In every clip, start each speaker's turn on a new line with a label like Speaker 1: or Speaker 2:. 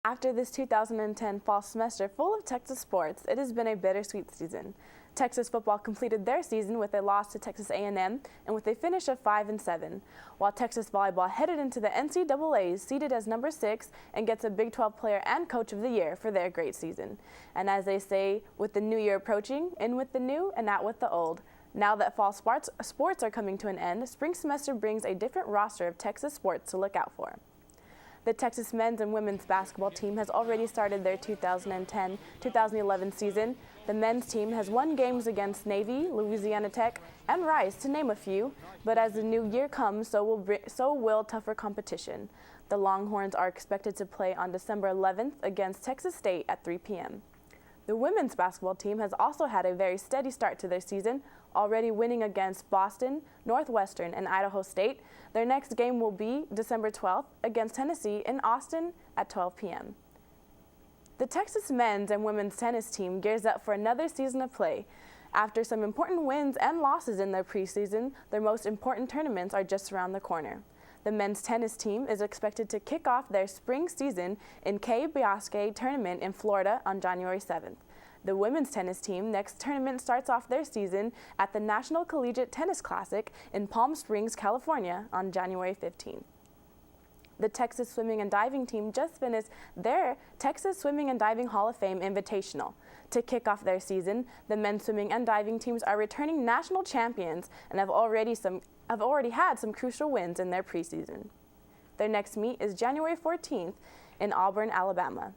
Speaker 1: After this 2010 fall semester full of Texas sports, it has been a bittersweet season. Texas football completed their season with a loss to Texas A&M and with a finish of 5-7, while Texas volleyball headed into the NCAAs seeded as number 6 and gets a Big 12 Player and Coach of the Year for their great season. And as they say, with the new year approaching, in with the new and out with the old. Now that fall sports are coming to an end, spring semester brings a different roster of Texas sports to look out for. The Texas men's and women's basketball team has already started their 2010-2011 season. The men's team has won games against Navy, Louisiana Tech, and Rice, to name a few, but as the new year comes, so will tougher competition. The Longhorns are expected to play on December 11th against Texas State at 3 p.m. The women's basketball team has also had a very steady start to their season, already winning against Boston, Northwestern, and Idaho State. Their next game will be December 12th against Tennessee in Austin at 12 p.m. The Texas men's and women's tennis team gears up for another season of play. After some important wins and losses in their preseason, their most important tournaments are just around the corner. The men's tennis team is expected to kick off their spring season in Key Biscayne tournament in Florida on January 7th. The women's tennis team next tournament starts off their season at the National Collegiate Tennis Classic in Palm Springs, California on January 15th. The Texas Swimming and Diving team just finished their Texas Swimming and Diving Hall of Fame Invitational. To kick off their season, the men's swimming and diving teams are returning national champions and have already had some crucial wins in their preseason. Their next meet is January 14th in Auburn, Alabama.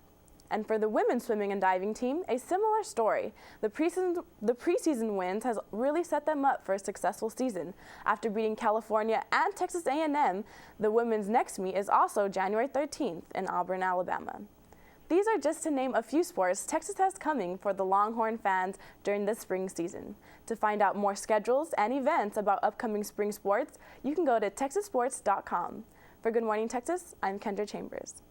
Speaker 1: And for the women's swimming and diving team, a similar story. The preseason wins has really set them up for a successful season. After beating California and Texas A&M, the women's next meet is also January 13th in Auburn, Alabama. These are just to name a few sports Texas has coming for the Longhorn fans during the spring season. To find out more schedules and events about upcoming spring sports, you can go to texassports.com. For Good Morning Texas, I'm Kendra Chambers.